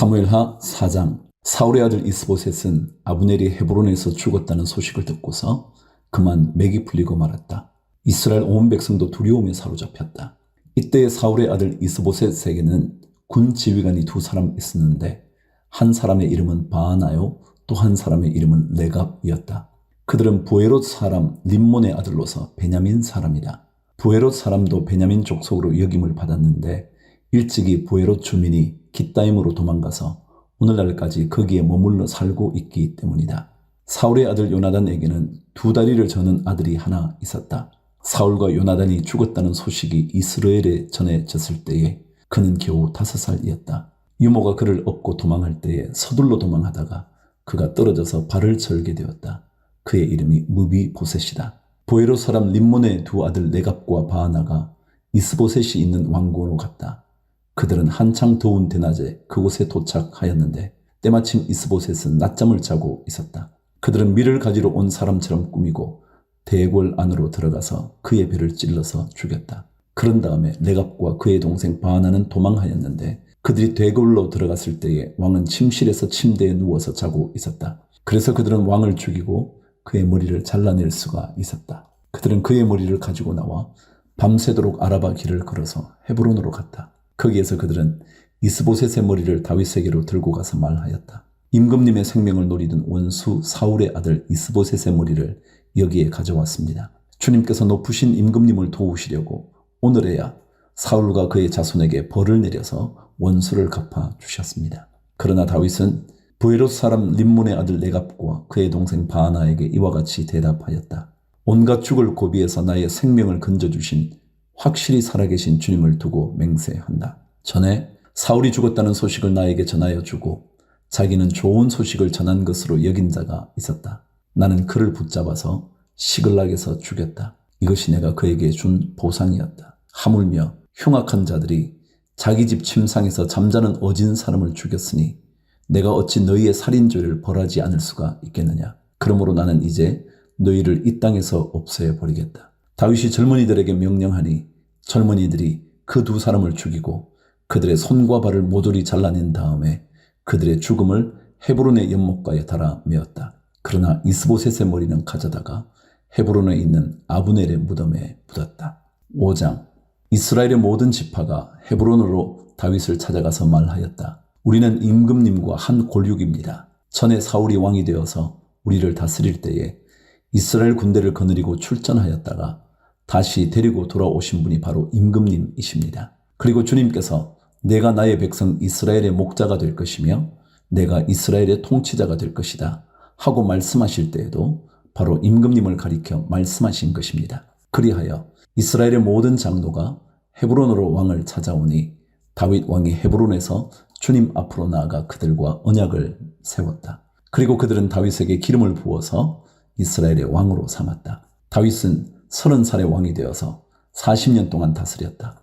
사무엘하 4장. 사울의 아들 이스보셋은 아브넬이 헤브론에서 죽었다는 소식을 듣고서 그만 맥이 풀리고 말았다. 이스라엘 온 백성도 두려움에 사로잡혔다. 이때 사울의 아들 이스보셋에게는 군 지휘관이 두 사람 있었는데 한 사람의 이름은 바하나요, 또 한 사람의 이름은 레갑이었다. 그들은 부에롯 사람 림몬의 아들로서 베냐민 사람이다. 부에롯 사람도 베냐민 족속으로 역임을 받았는데 일찍이 부에롯 주민이 깃다임으로 도망가서 오늘날까지 거기에 머물러 살고 있기 때문이다. 사울의 아들 요나단에게는 두 다리를 저는 아들이 하나 있었다. 사울과 요나단이 죽었다는 소식이 이스라엘에 전해졌을 때에 그는 겨우 5살이었다. 유모가 그를 업고 도망할 때에 서둘러 도망하다가 그가 떨어져서 발을 절게 되었다. 그의 이름이 무비보셋이다. 부에롯 사람 림몬의 두 아들 레갑과 바하나가 이스보셋이 있는 왕궁으로 갔다. 그들은 한창 더운 대낮에 그곳에 도착하였는데 때마침 이스보셋은 낮잠을 자고 있었다. 그들은 밀을 가지러 온 사람처럼 꾸미고 대궐 안으로 들어가서 그의 배를 찔러서 죽였다. 그런 다음에 레갑과 그의 동생 바하나는 도망하였는데 그들이 대궐로 들어갔을 때에 왕은 침실에서 침대에 누워서 자고 있었다. 그래서 그들은 왕을 죽이고 그의 머리를 잘라낼 수가 있었다. 그들은 그의 머리를 가지고 나와 밤새도록 아라바 길을 걸어서 헤브론으로 갔다. 거기에서 그들은 이스보셋의 머리를 다윗에게로 들고 가서 말하였다. 임금님의 생명을 노리던 원수 사울의 아들 이스보셋의 머리를 여기에 가져왔습니다. 주님께서 높으신 임금님을 도우시려고 오늘에야 사울과 그의 자손에게 벌을 내려서 원수를 갚아 주셨습니다. 그러나 다윗은 부에롯 사람 림몬의 아들 레갑과 그의 동생 바하나에게 이와 같이 대답하였다. 온갖 죽을 고비에서 나의 생명을 건져주신 확실히 살아계신 주님을 두고 맹세한다. 전에 사울이 죽었다는 소식을 나에게 전하여 주고 자기는 좋은 소식을 전한 것으로 여긴 자가 있었다. 나는 그를 붙잡아서 시글락에서 죽였다. 이것이 내가 그에게 준 보상이었다. 하물며 흉악한 자들이 자기 집 침상에서 잠자는 어진 사람을 죽였으니 내가 어찌 너희의 살인죄를 벌하지 않을 수가 있겠느냐. 그러므로 나는 이제 너희를 이 땅에서 없애버리겠다. 다윗이 젊은이들에게 명령하니 젊은이들이 그 두 사람을 죽이고 그들의 손과 발을 모조리 잘라낸 다음에 그들의 죽음을 헤브론의 연못가에 달아 메었다. 그러나 이스보셋의 머리는 가져다가 헤브론에 있는 아브넬의 무덤에 묻었다. 5장. 이스라엘의 모든 지파가 헤브론으로 다윗을 찾아가서 말하였다. 우리는 임금님과 한 골육입니다. 전에 사울이 왕이 되어서 우리를 다스릴 때에 이스라엘 군대를 거느리고 출전하였다가 다시 데리고 돌아오신 분이 바로 임금님이십니다. 그리고 주님께서 내가 나의 백성 이스라엘의 목자가 될 것이며 내가 이스라엘의 통치자가 될 것이다 하고 말씀하실 때에도 바로 임금님을 가리켜 말씀하신 것입니다. 그리하여 이스라엘의 모든 장로가 헤브론으로 왕을 찾아오니 다윗 왕이 헤브론에서 주님 앞으로 나아가 그들과 언약을 세웠다. 그리고 그들은 다윗에게 기름을 부어서 이스라엘의 왕으로 삼았다. 다윗은 30살의 왕이 되어서 40년 동안 다스렸다.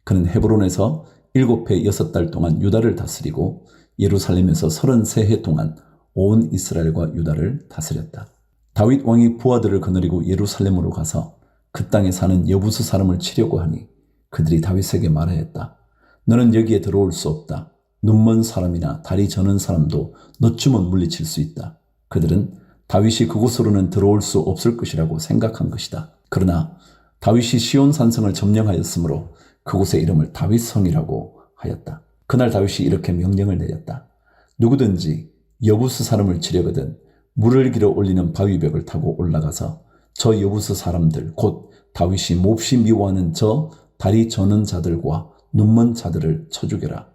그는 헤브론에서 7해 6달 동안 유다를 다스리고 예루살렘에서 33해 동안 온 이스라엘과 유다를 다스렸다. 다윗 왕이 부하들을 거느리고 예루살렘으로 가서 그 땅에 사는 여부스 사람을 치려고 하니 그들이 다윗에게 말하였다. 너는 여기에 들어올 수 없다. 눈먼 사람이나 다리 저는 사람도 너쯤은 물리칠 수 있다. 그들은 다윗이 그곳으로는 들어올 수 없을 것이라고 생각한 것이다. 그러나 다윗이 시온 산성을 점령하였으므로 그곳의 이름을 다윗성이라고 하였다. 그날 다윗이 이렇게 명령을 내렸다. 누구든지 여부스 사람을 치려거든 물을 길어 올리는 바위벽을 타고 올라가서 저 여부스 사람들 곧 다윗이 몹시 미워하는 저 다리 저는 자들과 눈먼 자들을 쳐 죽여라.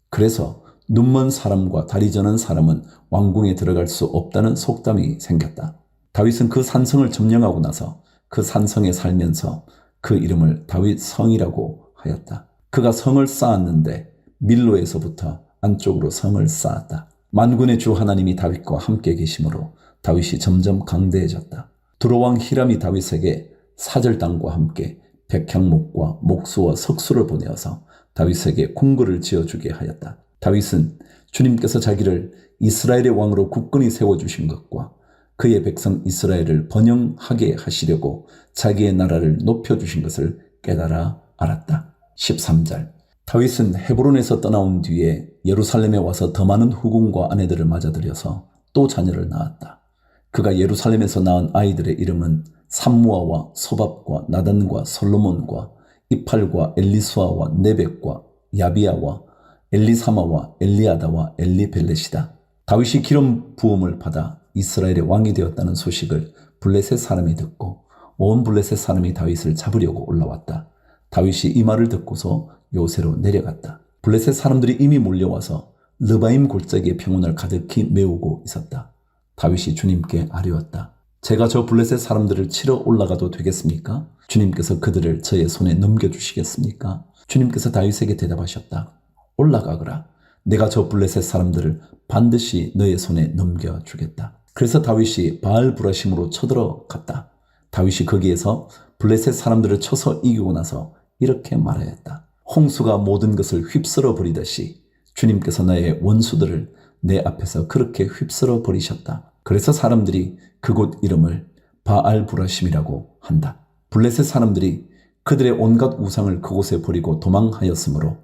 그래서 눈먼 사람과 다리 저는 사람은 왕궁에 들어갈 수 없다는 속담이 생겼다. 다윗은 그 산성을 점령하고 나서 그 산성에 살면서 그 이름을 다윗성이라고 하였다. 그가 성을 쌓았는데 밀로에서부터 안쪽으로 성을 쌓았다. 만군의 주 하나님이 다윗과 함께 계심으로 다윗이 점점 강대해졌다. 두로왕 히람이 다윗에게 사절당과 함께 백향목과 목수와 석수를 보내어서 다윗에게 궁궐을 지어주게 하였다. 다윗은 주님께서 자기를 이스라엘의 왕으로 굳건히 세워주신 것과 그의 백성 이스라엘을 번영하게 하시려고 자기의 나라를 높여주신 것을 깨달아 알았다. 13절. 다윗은 헤브론에서 떠나온 뒤에 예루살렘에 와서 더 많은 후궁과 아내들을 맞아들여서 또 자녀를 낳았다. 그가 예루살렘에서 낳은 아이들의 이름은 삼무아와 소밥과 나단과 솔로몬과 이팔과 엘리수아와 네벡과 야비아와 엘리사마와 엘리아다와 엘리벨렛이다. 다윗이 기름 부음을 받아 이스라엘의 왕이 되었다는 소식을 블레셋 사람이 듣고 온 블레셋 사람이 다윗을 잡으려고 올라왔다. 다윗이 이 말을 듣고서 요새로 내려갔다. 블레셋 사람들이 이미 몰려와서 르바임 골짜기의 평원을 가득히 메우고 있었다. 다윗이 주님께 아뢰었다. 제가 저 블레셋 사람들을 치러 올라가도 되겠습니까? 주님께서 그들을 저의 손에 넘겨주시겠습니까? 주님께서 다윗에게 대답하셨다. 올라가거라. 내가 저 블레셋 사람들을 반드시 너의 손에 넘겨주겠다. 그래서 다윗이 바알브라심으로 쳐들어갔다. 다윗이 거기에서 블레셋 사람들을 쳐서 이기고 나서 이렇게 말하였다. 홍수가 모든 것을 휩쓸어 버리듯이 주님께서 나의 원수들을 내 앞에서 그렇게 휩쓸어 버리셨다. 그래서 사람들이 그곳 이름을 바알브라심이라고 한다. 블레셋 사람들이 그들의 온갖 우상을 그곳에 버리고 도망하였으므로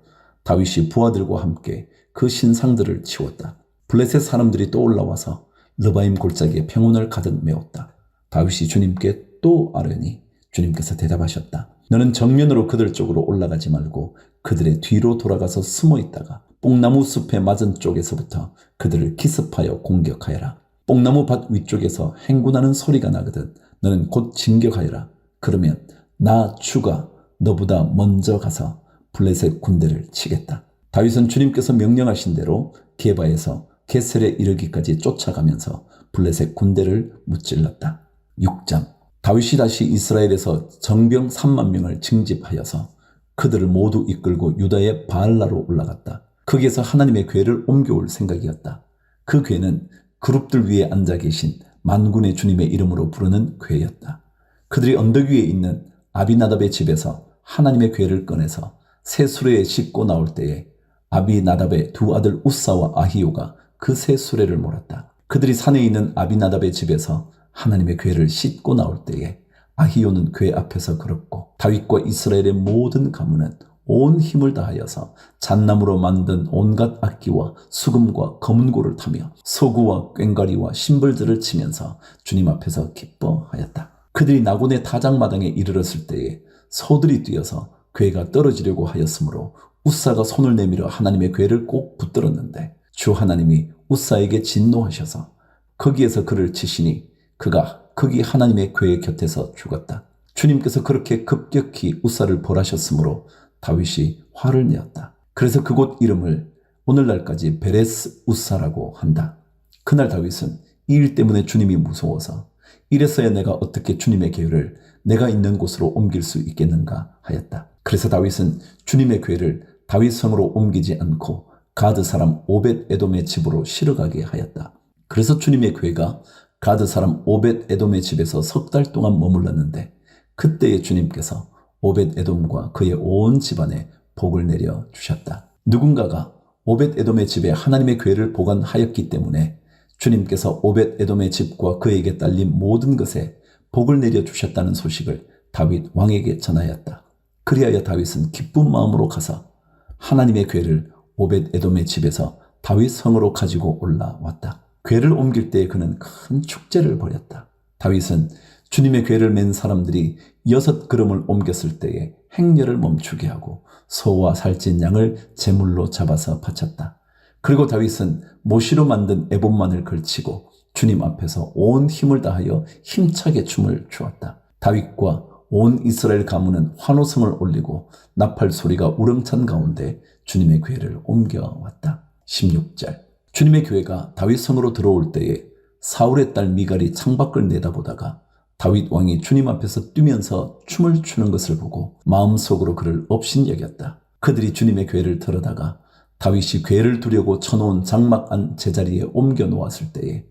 다윗이 부하들과 함께 그 신상들을 치웠다. 블레셋 사람들이 또 올라와서 르바임 골짜기에 평온을 가득 메웠다. 다윗이 주님께 또 아뢰니 주님께서 대답하셨다. 너는 정면으로 그들 쪽으로 올라가지 말고 그들의 뒤로 돌아가서 숨어 있다가 뽕나무 숲의 맞은 쪽에서부터 그들을 기습하여 공격하여라. 뽕나무 밭 위쪽에서 행군하는 소리가 나거든 너는 곧 진격하여라. 그러면 나 주가 너보다 먼저 가서 블레셋 군대를 치겠다. 다윗은 주님께서 명령하신 대로 게바에서 게셀에 이르기까지 쫓아가면서 블레셋 군대를 무찔렀다. 6장 다윗이 다시 이스라엘에서 정병 3만 명을 징집하여서 그들을 모두 이끌고 유다의 바알라로 올라갔다. 거기에서 하나님의 궤를 옮겨올 생각이었다. 그 궤는 그룹들 위에 앉아 계신 만군의 주님의 이름으로 부르는 궤였다. 그들이 언덕 위에 있는 아비나답의 집에서 하나님의 궤를 꺼내서 새 수레에 싣고 나올 때에 아비나답의 두 아들 우사와 아히요가 그 새 수레를 몰았다. 그들이 산에 있는 아비나답의 집에서 하나님의 궤를 싣고 나올 때에 아히요는 궤 앞에서 걸었고 다윗과 이스라엘의 모든 가문은 온 힘을 다하여서 잣나무로 만든 온갖 악기와 수금과 검은고를 타며 소구와 꽹과리와 신벌들을 치면서 주님 앞에서 기뻐하였다. 그들이 나곤의 타작마당에 이르렀을 때에 소들이 뛰어서 궤가 떨어지려고 하였으므로 우사가 손을 내밀어 하나님의 궤를 꼭 붙들었는데 주 하나님이 우사에게 진노하셔서 거기에서 그를 치시니 그가 거기 하나님의 궤의 곁에서 죽었다. 주님께서 그렇게 급격히 우사를 벌하셨으므로 다윗이 화를 내었다. 그래서 그곳 이름을 오늘날까지 베레스 우사라고 한다. 그날 다윗은 이 일 때문에 주님이 무서워서 이래서야 내가 어떻게 주님의 궤를 내가 있는 곳으로 옮길 수 있겠는가 하였다. 그래서 다윗은 주님의 궤를 다윗 성으로 옮기지 않고 가드 사람 오벳 에돔의 집으로 실어가게 하였다. 그래서 주님의 궤가 가드 사람 오벳 에돔의 집에서 석 달 동안 머물렀는데 그때에 주님께서 오벳 에돔과 그의 온 집안에 복을 내려 주셨다. 누군가가 오벳 에돔의 집에 하나님의 궤를 보관하였기 때문에 주님께서 오벳 에돔의 집과 그에게 딸린 모든 것에 복을 내려 주셨다는 소식을 다윗 왕에게 전하였다. 그리하여 다윗은 기쁜 마음으로 가서 하나님의 궤를 오벳 에돔의 집에서 다윗 성으로 가지고 올라왔다. 궤를 옮길 때에 그는 큰 축제를 벌였다. 다윗은 주님의 궤를 맨 사람들이 6걸음을 옮겼을 때에 행렬을 멈추게 하고 소와 살찐 양을 제물로 잡아서 바쳤다. 그리고 다윗은 모시로 만든 에봇만을 걸치고 주님 앞에서 온 힘을 다하여 힘차게 춤을 추었다. 다윗과 온 이스라엘 가문은 환호성을 올리고 나팔 소리가 우렁찬 가운데 주님의 궤를 옮겨왔다. 16절 주님의 궤가 다윗 성으로 들어올 때에 사울의 딸 미갈이 창밖을 내다보다가 다윗 왕이 주님 앞에서 뛰면서 춤을 추는 것을 보고 마음속으로 그를 업신여겼다. 그들이 주님의 궤를 들어다가 다윗이 궤를 두려고 쳐놓은 장막 안 제자리에 옮겨 놓았을 때에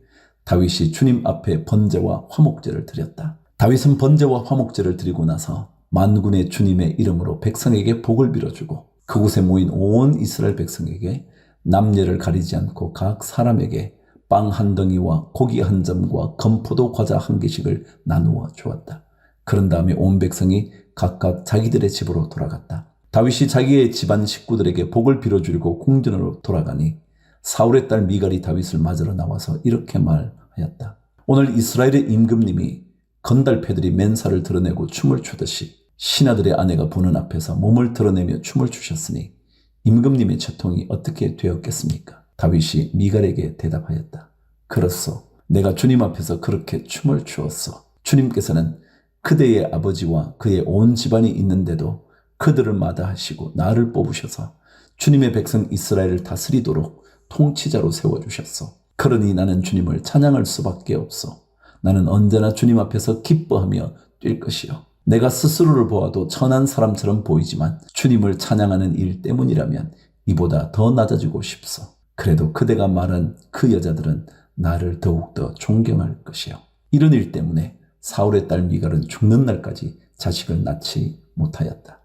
다윗이 주님 앞에 번제와 화목제를 드렸다. 다윗은 번제와 화목제를 드리고 나서 만군의 주님의 이름으로 백성에게 복을 빌어주고 그곳에 모인 온 이스라엘 백성에게 남녀를 가리지 않고 각 사람에게 빵 한 덩이와 고기 한 점과 건포도 과자 한 개씩을 나누어 주었다. 그런 다음에 온 백성이 각각 자기들의 집으로 돌아갔다. 다윗이 자기의 집안 식구들에게 복을 빌어주려고 궁전으로 돌아가니 사울의 딸 미갈이 다윗을 맞으러 나와서 이렇게 말하였다. 오늘 이스라엘의 임금님이 건달패들이 맨살을 드러내고 춤을 추듯이 신하들의 아내가 보는 앞에서 몸을 드러내며 춤을 추셨으니 임금님의 채통이 어떻게 되었겠습니까? 다윗이 미갈에게 대답하였다. 그렇소. 내가 주님 앞에서 그렇게 춤을 추었소. 주님께서는 그대의 아버지와 그의 온 집안이 있는데도 그들을 마다하시고 나를 뽑으셔서 주님의 백성 이스라엘을 다스리도록 통치자로 세워주셨소. 그러니 나는 주님을 찬양할 수밖에 없소. 나는 언제나 주님 앞에서 기뻐하며 뛸 것이요. 내가 스스로를 보아도 천한 사람처럼 보이지만 주님을 찬양하는 일 때문이라면 이보다 더 낮아지고 싶소. 그래도 그대가 말한 그 여자들은 나를 더욱더 존경할 것이요. 이런 일 때문에 사울의 딸 미갈은 죽는 날까지 자식을 낳지 못하였다.